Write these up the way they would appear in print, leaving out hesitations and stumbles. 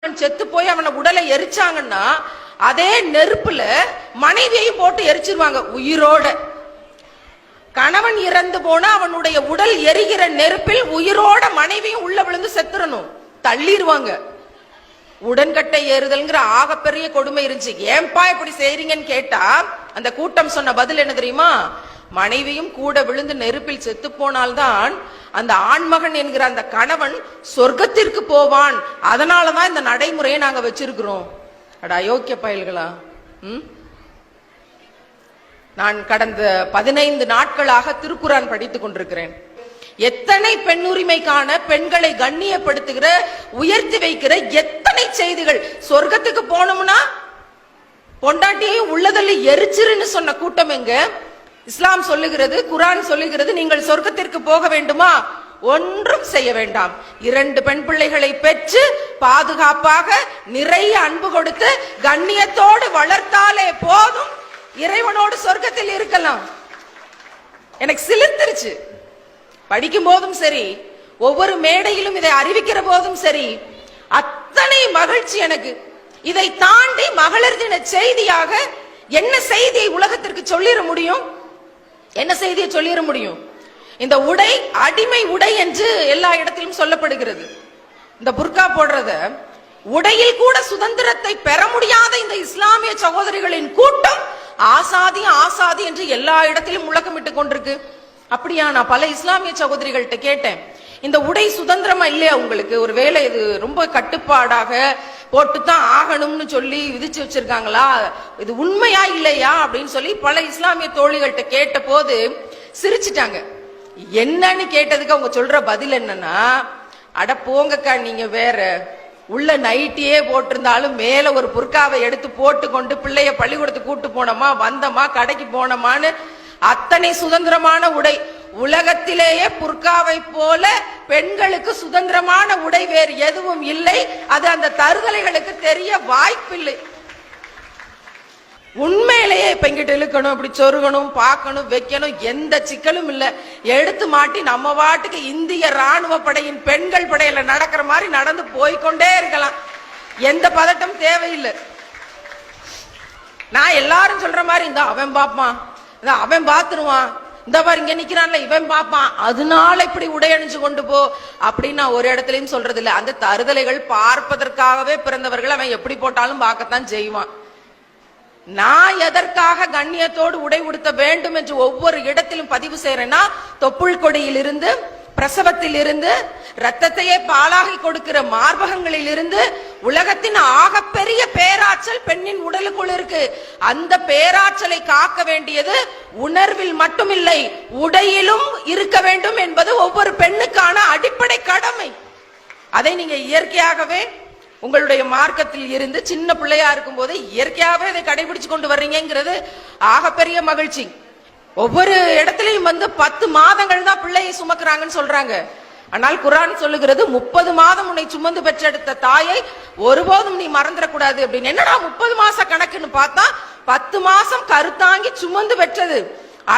செத்து போய் அவன உடலை எரிச்சாங்கன்னா அதே நெருப்புல மனைவியையும் போட்டு எரிச்சிருவாங்க உயிரோட. கணவன் இறந்து போனா அவனுடைய உடல் எரிகிற நெருப்பில் உயிரோட மனைவியும் உள்ள விழுந்து செத்துறணும், தள்ளிடுவாங்க. உடன்கட்டை ஏறுதல்ங்கிற ஆகப்பெரிய கொடுமை இருந்துச்சு. ஏன்பா இப்படி செய்றீங்கன்னு கேட்டா அந்த கூட்டம் சொன்ன பதில் என்ன தெரியுமா? மனைவியும் கூட விழுந்து நெருப்பில் செத்து போனால்தான் அந்த ஆண்மகன் என்கிற அந்த கணவன் சொர்க்கத்திற்கு போவான். அதனாலதான் இந்த நடைமுறையை நாங்க வச்சிருக்கிறோம். அட அயோக்கிய பயல்களா! நான் கடந்த 15 நாட்களாக திருக்குரான் படித்துக் கொண்டிருக்கிறேன். எத்தனை பெண் உரிமைக்கான, பெண்களை கண்ணியப்படுத்துகிற, உயர்த்தி வைக்கிற எத்தனை செய்திகள். சொர்க்கத்துக்கு போனோம்னா பொண்டாட்டியையும் உள்ளதள்ளி எரிச்சிருன்னு சொன்ன கூட்டம் எங்க? இஸ்லாம் சொல்லுகிறது, குரான் சொல்லுகிறது, நீங்கள் சொர்க்கத்திற்கு போக வேண்டுமா? ஒன்றும் செய்ய வேண்டாம். 2 பெண் பிள்ளைகளை பெற்று பாதுகாப்பாக நிறைய அன்பு கொடுத்து கண்ணியத்தோடு வளர்த்தாலே போதும், இறைவனோடு சொர்க்கத்தில் இருக்கலாம். எனக்கு சிலிர்த்திருச்சு. படிக்கும் போதும் சரி, ஒவ்வொரு மேடையிலும் இதை அறிவிக்கிற போதும் சரி, அத்தனை மகிழ்ச்சி எனக்கு. இதை தாண்டி மகளிர் தின செய்தியாக என்ன செய்தியை உலகத்திற்கு சொல்லிட முடியும்? என்ன செய்தியை சொல்லிட முடியும்? இந்த உடை அடிமை உடை என்று எல்லா இடத்திலும் சொல்லப்படுகிறது. இந்த புர்கா போடுறத, உடையில் கூட சுதந்திரத்தை பெற முடியாத இந்த இஸ்லாமிய சகோதரிகளின் கூட்டம் ஆசாதி ஆசாதி என்று எல்லா இடத்திலும் முழக்கமிட்டு கொண்டிருக்கு. அப்படியா? நான் பல இஸ்லாமிய சகோதரிகள்கிட்ட கேட்டேன், இந்த உடை சுதந்திரமா இல்லையா உங்களுக்கு? ஒரு வேளை இது ரொம்ப கட்டுப்பாடாக போட்டுத்தான் ஆகணும்னு சொல்லி விதிச்சு வச்சிருக்காங்களா? இது உண்மையா இல்லையா அப்படின்னு சொல்லி பல இஸ்லாமிய தோழிகள்கிட்ட கேட்ட போது சிரிச்சிட்டாங்க. என்னன்னு கேட்டதுக்கு அவங்க சொல்ற பதில் என்னன்னா, அட போங்கக்கா, நீங்க வேற, உள்ள நைட்டியே போட்டிருந்தாலும் மேல ஒரு புர்காவை எடுத்து போட்டு கொண்டு பிள்ளைய பள்ளிக்கூடத்துக்கு கூட்டு போனோமா, வந்தோமா, கடைக்கு போனோமான்னு அத்தனை சுதந்திரமான உடை. உலகத்திலேயே புர்காவை போல பெண்களுக்கு சுதந்திரமான உடை வேறு எதுவும் இல்லை. அது அந்த தருதலைகளுக்கு தெரிய வாய்ப்பில்லை. உண்மையிலேயே இப்ப இங்கிட்ட இழுக்கணும், இப்படி சொருகணும், பார்க்கணும், வைக்கணும், எந்த சிக்கலும் இல்ல. எடுத்து மாட்டி நம்ம வாட்டுக்கு இந்திய ராணுவ படையின் பெண்கள் படையில நடக்கிற மாதிரி நடந்து போய்கொண்டே இருக்கலாம். எந்த பதட்டம் தேவையில்லை. நான் எல்லாரும் சொல்ற மாதிரி இந்த அவன் பாப்பான், அவன் பாத்துருவான், இந்த மாதிரி இங்க நிக்கிறான்ல இவன் பாப்பான், அதனால இப்படி உடை அணிஞ்சு கொண்டு போ அப்படின்னு நான் ஒரு இடத்துலயும் சொல்றது இல்லை. அந்த தருதலைகள் பார்ப்பதற்காகவே பிறந்தவர்கள். அவன் எப்படி போட்டாலும் பார்க்கத்தான் செய்வான். நான் எதற்காக கண்ணியத்தோடு உடை உடுத்த வேண்டும் என்று ஒவ்வொரு இடத்திலும் பதிவு செய்யறேன்னா, தொப்புள் கொடியில் இருந்து, பிரசவத்தில் இருந்து, ரத்தத்தையே பாலாகி கொடுக்கிற மார்பகங்களில் இருந்து, உலகத்தின் ஆகப்பெரிய பேராற்றல் பெண்ணின் உடலுக்குள் இருக்கு. அந்த பேராற்றலை காக்க வேண்டியது உணர்வில் மட்டுமில்லை, உடையிலும் இருக்க வேண்டும் என்பது ஒவ்வொரு பெண்ணுக்கான அடிப்படை கடமை. அதை நீங்க இயற்கையாகவே உங்களுடைய மார்க்கத்தில் இருந்து சின்ன பிள்ளையா இருக்கும் போது இயற்கையாகவே இதை கடைபிடிச்சு கொண்டு வர்றீங்கிறது ஆகப்பெரிய மகிழ்ச்சி. ஒவ்வொரு இடத்திலையும் 10 மாதங்கள் தான் பிள்ளையை சுமக்குறாங்கன்னு சொல்றாங்க. ஆனால் குரான் சொல்லுகிறது 30 மாதம் உன்னை சுமந்து பெற்றெடுத்த தாயை ஒருபோதும் நீ மறந்துடக்கூடாது அப்படின்னு. என்னடா 30 மாச கணக்குன்னு பார்த்தா 10 மாசம் கருத்தாங்கி சுமந்து பெற்றது,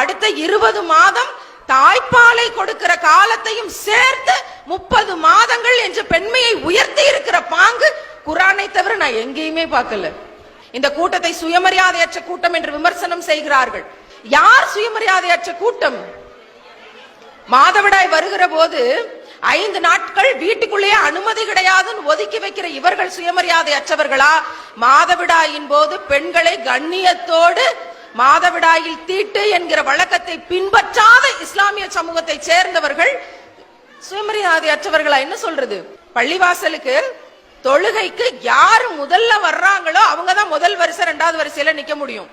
அடுத்த 20 மாதம் தாய்ப்பாலை கொடுக்கிற காலத்தையும் சேர்த்து 30 மாதங்கள் என்று பெண்மையை உயர்த்தி இருக்கிற பாங்கு குரானை தவிர நான் எங்கேயுமே பார்க்கல. இந்த கூட்டத்தை சுயமரியாதையற்ற கூட்டம் என்று விமர்சனம் செய்கிறார்கள். யார் சுயமரியாதையற்ற கூட்டம்? மாதவிடாய் வருகிற போது 5 நாட்கள் வீட்டுக்குள்ளேயே அனுமதி கிடையாதுன்னு ஒதுக்கி வைக்கிற இவர்கள் சுயமரியாதையற்றவர்களா? மாதவிடாயின் போது பெண்களை கண்ணியத்தோடு மாதவிடாயில் தீட்டு என்கிற வழக்கத்தை பின்பற்றாத இஸ்லாமிய சமூகத்தை சேர்ந்தவர்கள் சுயமரியாதையற்றவர்களா? என்ன சொல்றது? பள்ளிவாசலுக்கு தொழுகைக்கு யாரு முதல்ல வர்றாங்களோ அவங்கதான் முதல் வரிசை 2வது வரிசையில நிக்க முடியும்.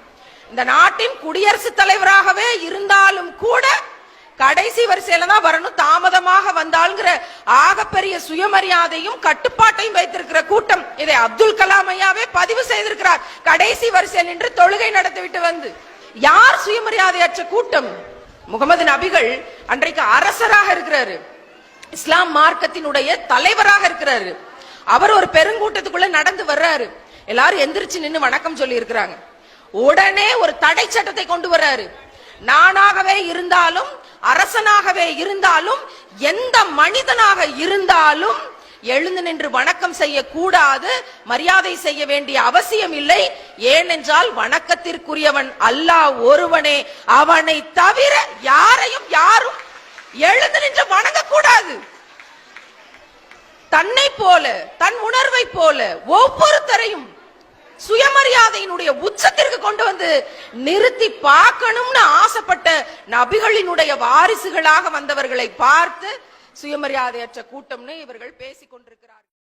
இந்த நாட்டின் குடியரசுத் தலைவராகவே இருந்தாலும் கூட கடைசி வரிசையில தான் வரணும், தாமதமாக வந்தாலுங்கிற ஆகப்பெரிய சுயமரியாதையும் கட்டுப்பாட்டையும் வைத்திருக்கிற கூட்டம். இதை அப்துல் கலாம் ஐயாவே பதிவு செய்திருக்கிறார். கடைசி வரிசையில் நின்று தொழுகை நடத்திவிட்டு வந்து. யார் சுயமரியாதையற்ற கூட்டம்? முகமது நபிகள் அன்றைக்கு அரசராக இருக்கிறாரு, இஸ்லாம் மார்க்கத்தினுடைய தலைவராக இருக்கிறாரு. அவர் ஒரு பெருங்கூட்டத்துக்குள்ள நடந்து வர்றாரு. எல்லாரும் எந்திரிச்சு நின்று வணக்கம் சொல்லி இருக்கிறாங்க. உடனே ஒரு தடை சட்டத்தை கொண்டு வர்றாரு. நானாகவே இருந்தாலும், அரசனாகவே இருந்தாலும், எந்த மனிதனாக இருந்தாலும் எழுந்து நின்று வணக்கம் செய்யக்கூடாது, மரியாதை செய்ய வேண்டிய அவசியம் இல்லை. ஏனென்றால் வணக்கத்திற்குரியவன் அல்லாஹ் ஒருவனே, அவனை தவிர யாரையும் யாரும் எழுந்து நின்று வணங்கக்கூடாது. தன்னை போல, தன் உணர்வை போல ஒவ்வொருத்தரையும் சுயமரியாதையினுடைய உச்சத்திற்கு கொண்டு வந்து நிறுத்தி பார்க்கணும்னு ஆசைப்பட்ட நபிகளினுடைய வாரிசுகளாக வந்தவர்களை பார்த்து சுயமரியாதையற்ற கூட்டம்னு இவர்கள் பேசிக் கொண்டிருக்கிறார்கள்.